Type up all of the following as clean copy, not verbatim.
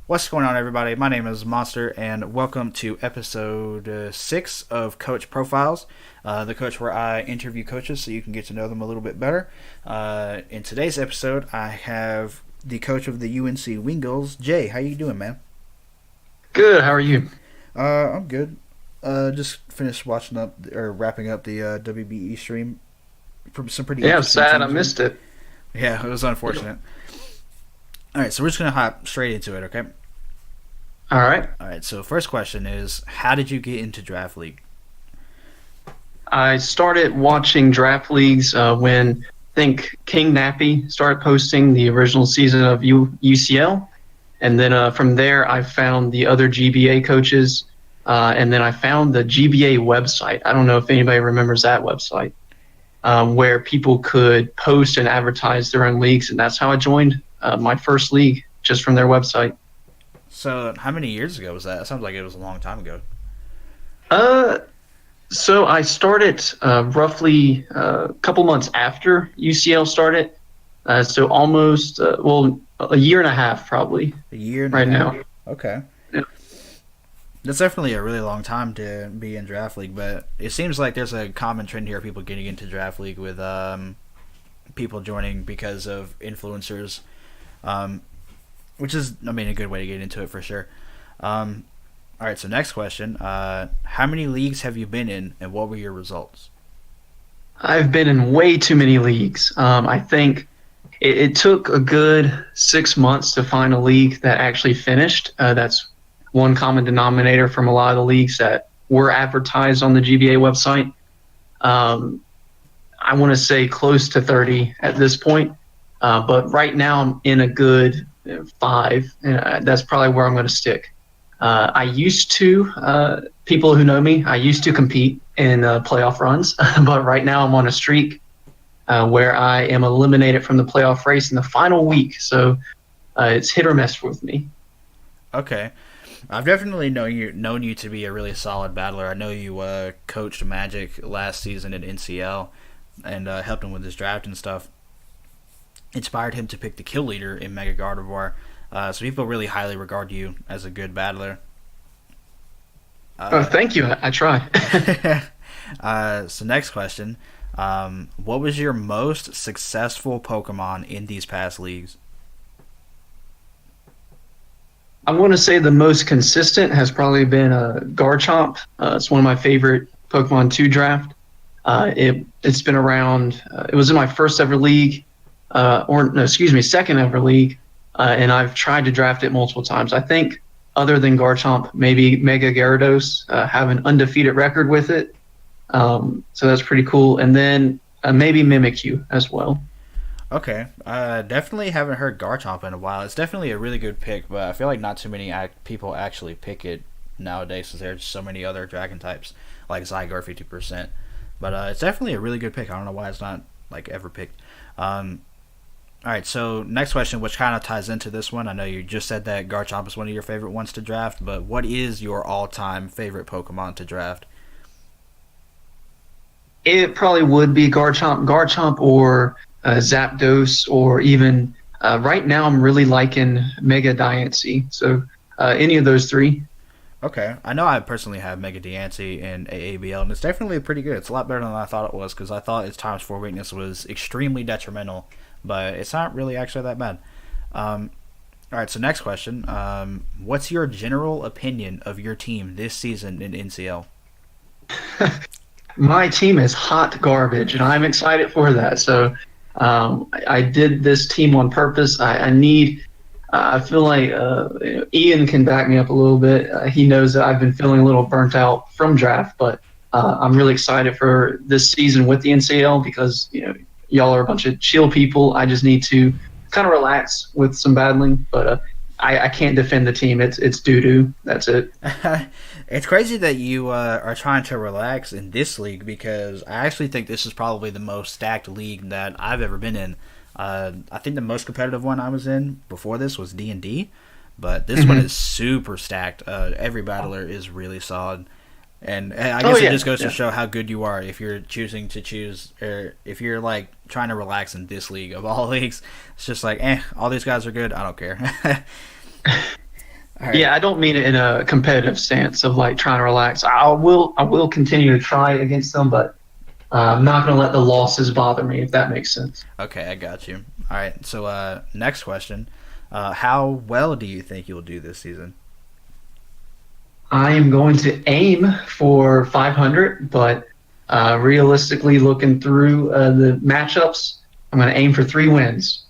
What's going on, everybody? My name is Monster, and welcome to episode 6 of Coach Profiles, the coach where I interview coaches so you can get to know them a little bit better. In today's episode, I have the coach of the UNC Wingulls, Jay. How you doing, man? Good. How are you? I'm good. Just finished wrapping up the WBE stream from some pretty Yeah, I'm interesting sad I teams. missed it. Yeah, it was unfortunate. All right, so we're just gonna hop straight into it, okay? All right. All right. So first question is, how did you get into draft league? I started watching draft leagues when I think King Nappy started posting the original season of UCL, and then from there I found the other GBA coaches, and then I found the GBA website. I don't know if anybody remembers that website, where people could post and advertise their own leagues, and that's how I joined my first league, just from their website. So how many years ago was that? It sounds like it was a long time ago. Uh, So I started roughly a couple months after UCL started. So almost, a year and a half probably A year and a right half. now. Okay. Yeah. That's definitely a really long time to be in draft league, but it seems like there's a common trend here of people getting into draft league with people joining because of influencers, um, which is, I mean, a good way to get into it for sure. Um, all right, so next question. How many leagues have you been in, and what were your results? I've been in way too many leagues. I think it took a good 6 months to find a league that actually finished. That's one common denominator from a lot of the leagues that were advertised on the GBA website. Um, I want to say close to 30 at this point. But right now I'm in a good five, and that's probably where I'm going to stick. I used to, people who know me, I used to compete in playoff runs, but right now I'm on a streak where I am eliminated from the playoff race in the final week. So it's hit or miss with me. Okay. I've definitely known you to be a really solid battler. I know you coached Magic last season at NCL and helped him with his draft and stuff. Inspired him to pick the kill leader in Mega Gardevoir. So people really highly regard you as a good battler. Oh, Uh, thank you. I try. so next question. What was your most successful Pokemon in these past leagues? I want to say the most consistent has probably been Garchomp. It's one of my favorite Pokemon to draft. It's been around. It was in my first ever league, or no, excuse me, second ever league, and I've tried to draft it multiple times. I think other than Garchomp, maybe Mega Gyarados have an undefeated record with it. So that's pretty cool. And then maybe Mimikyu as well. Okay, definitely haven't heard Garchomp in a while. It's definitely a really good pick, but I feel like not too many people actually pick it nowadays because there's so many other dragon types like Zygarde 50%. But it's definitely a really good pick. I don't know why it's not like ever picked. All right, so next question, which kind of ties into this one. I know you just said that Garchomp is one of your favorite ones to draft, but what is your all-time favorite Pokemon to draft? It probably would be Garchomp or Zapdos, or even right now I'm really liking Mega Diancie. So any of those three. Okay, I know I personally have Mega Diancie in AABL, and it's definitely pretty good. It's a lot better than I thought it was because I thought its times 4 weakness was extremely detrimental, but it's not really actually that bad. All right, so next question. What's your general opinion of your team this season in NCL? My team is hot garbage, and I'm excited for that. So I did this team on purpose. I need. I feel like Ian can back me up a little bit. He knows that I've been feeling a little burnt out from draft, but I'm really excited for this season with the NCL because y'all are a bunch of chill people. I just need to kind of relax with some battling, but I can't defend the team. It's doo doo. That's it. It's crazy that you are trying to relax in this league because I actually think this is probably the most stacked league that I've ever been in. I think the most competitive one I was in before this was D&D, but this one Hmm. is super stacked. Every battler is really solid. And I Oh guess it yeah, just goes to yeah. show how good you are if you're choosing to choose, or if you're like trying to relax in this league of all leagues. It's just like, all these guys are good. I don't care. All right. Yeah, I don't mean it in a competitive stance of like trying to relax. I will continue to try against them, but I'm not going to let the losses bother me, if that makes sense. Okay, I got you. All right. So next question. How well do you think you'll do this season? I am going to aim for 500, but realistically, looking through the matchups, I'm going to aim for 3 wins.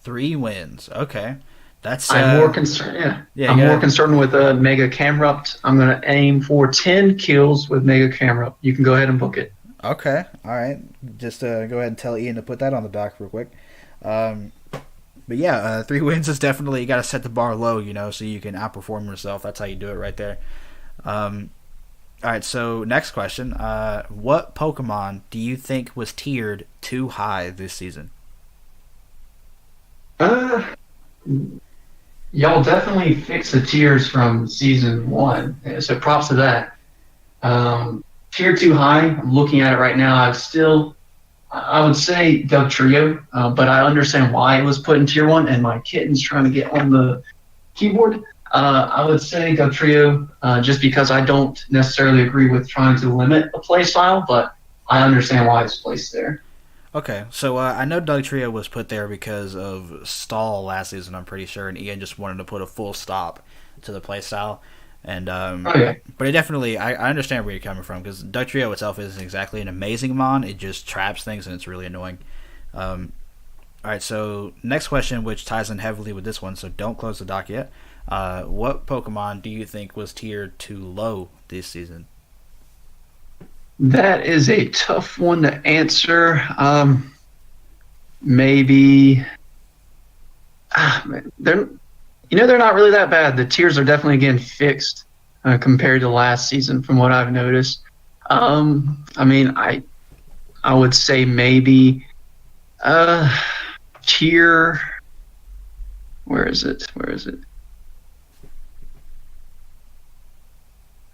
3 wins. Okay. That's I'm more concerned. Yeah, yeah, I'm go more ahead. concerned with Mega Camrupt. I'm going to aim for 10 kills with Mega Camrupt. You can go ahead and book it. Okay. All right. Just go ahead and tell Ian to put that on the dock real quick. Um, but yeah, 3 wins is definitely, you got to set the bar low, so you can outperform yourself. That's how you do it right there. Um, all right. So next question. What Pokemon do you think was tiered too high this season? Uh, y'all definitely fixed the tiers from season one, so props to that. Tier too high. I'm looking at it right now. I would say Doug Trio, but I understand why it was put in tier one, and my kitten's trying to get on the keyboard. I would say Doug Trio, just because I don't necessarily agree with trying to limit a play style, but I understand why it's placed there. Okay, so I know Doug Trio was put there because of stall last season, I'm pretty sure, and Ian just wanted to put a full stop to the playstyle. And Oh yeah. but it definitely, I understand where you're coming from because Doug Trio itself isn't exactly an amazing mon. It just traps things and it's really annoying. Um, all right, so next question, which ties in heavily with this one, so don't close the dock yet. What Pokemon do you think was tiered too low this season? That is a tough one to answer. Maybe they're they're not really that bad. The tiers are definitely again fixed compared to last season, from what I've noticed. I mean, I would say maybe uh, tier. Where is it? Where is it?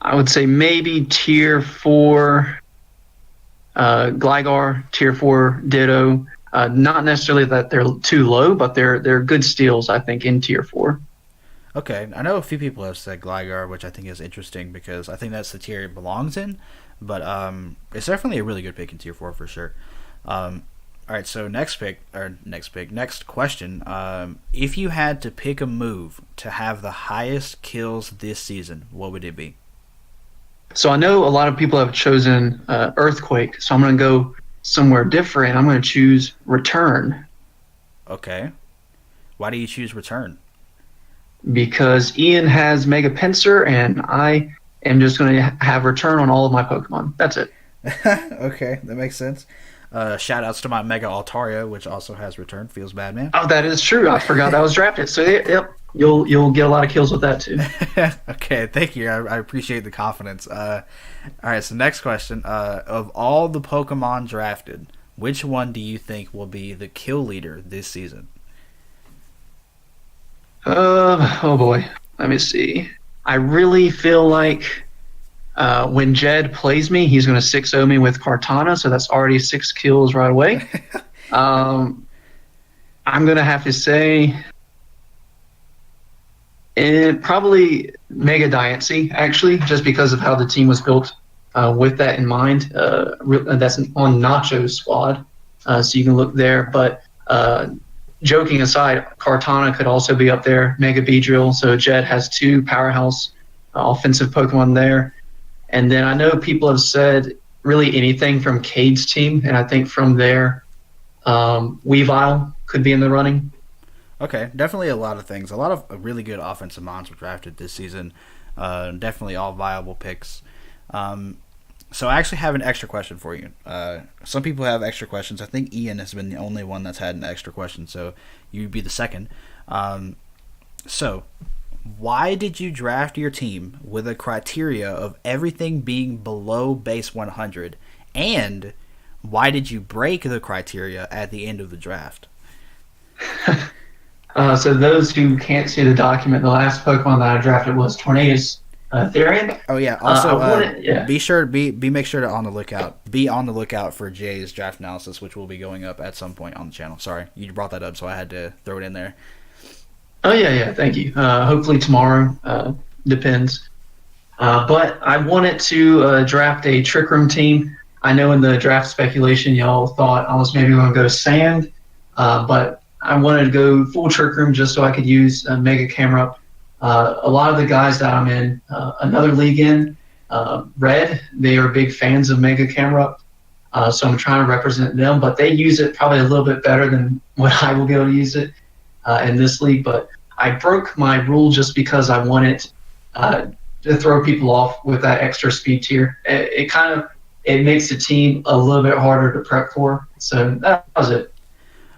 I would say maybe tier four Gligar, tier four Ditto. Not necessarily that they're too low, but they're good steals, I think, in tier four. Okay, I know a few people have said Gligar, which I think is interesting because I think that's the tier it belongs in. But it's definitely a really good pick in tier four for sure. All right, so next question. If you had to pick a move to have the highest kills this season, what would it be? So I know a lot of people have chosen Earthquake, so I'm going to go somewhere different. I'm going to choose Return Okay, why do you choose Return? because Ian has Mega Pinsir, and I am just going to have Return on all of my Pokemon. That's it. Okay, that makes sense. Shout outs to my Mega Altaria, which also has Return. Feels bad, man. Oh, that is true. I forgot that was drafted. So yep, you'll get a lot of kills with that too. Okay, thank you. I appreciate the confidence. All right, so next question. Of all the Pokemon drafted, which one do you think will be the kill leader this season? Oh boy. Let me see. I really feel like when Jed plays me, he's going to 6-0 me with Cartana, so that's already 6 kills right away. Um, I'm going to have to say probably Mega Diancie, actually, just because of how the team was built with that in mind. That's on Nacho's squad, so you can look there. But joking aside, Cartana could also be up there, Mega Beedrill, so Jed has 2 powerhouse offensive Pokemon there. And then I know people have said really anything from Cade's team, and I think from there, Weavile could be in the running. Okay, definitely a lot of things. A lot of really good offensive mons were drafted this season. Definitely all viable picks. So I actually have an extra question for you. Some people have extra questions. I think Ian has been the only one that's had an extra question, so you'd be the second. So, why did you draft your team with a criteria of everything being below base 100? And why did you break the criteria at the end of the draft? So those who can't see the document, the last Pokemon that I drafted was Tornadus Therian. Oh yeah. Also, Yeah. be sure make sure to on the lookout. Be on the lookout for Jay's draft analysis, which will be going up at some point on the channel. Sorry, you brought that up, so I had to throw it in there. Oh yeah, yeah. Thank you. Hopefully tomorrow. Depends. But I wanted to draft a trick room team. I know in the draft speculation, y'all thought I was maybe going to go sand, but I wanted to go full trick room just so I could use a mega camera. A lot of the guys that I'm in another league in, Red, they are big fans of mega camera. So I'm trying to represent them, but they use it probably a little bit better than what I will be able to use it in this league. But I broke my rule just because I wanted uh, to throw people off with that extra speed tier. It kind of it makes the team a little bit harder to prep for. So that was it.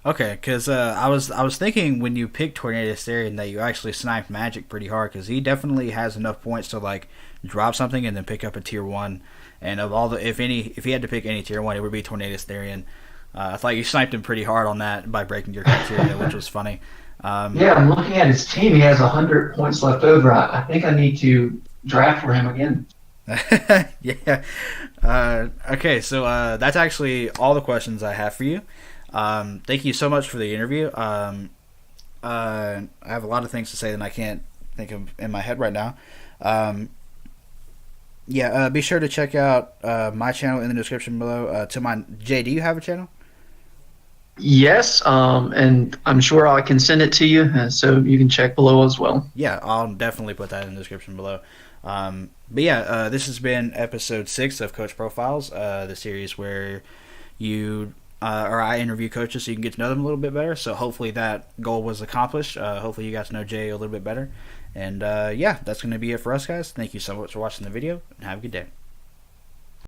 Okay, because I was thinking when you picked Tornado Asterion that you actually sniped Magic pretty hard because he definitely has enough points to like drop something and then pick up a tier one. And of all the if he had to pick any tier one, it would be Tornado Asterion. I thought you sniped him pretty hard on that by breaking your criteria, which was funny. Yeah, I'm looking at his team. He has 100 points left over. I think I need to draft for him again. Yeah. Okay, so that's actually all the questions I have for you. Thank you so much for the interview. I have a lot of things to say that I can't think of in my head right now. Yeah, be sure to check out my channel in the description below. To my Jay, do you have a channel? Yes, and I'm sure I can send it to you so you can check below as well. Yeah, I'll definitely put that in the description below. But yeah, this has been episode 6 of Coach Profiles, the series where you or I interview coaches so you can get to know them a little bit better. So hopefully that goal was accomplished. Hopefully you got to know Jay a little bit better. And yeah, that's going to be it for us, guys. Thank you so much for watching the video, and have a good day.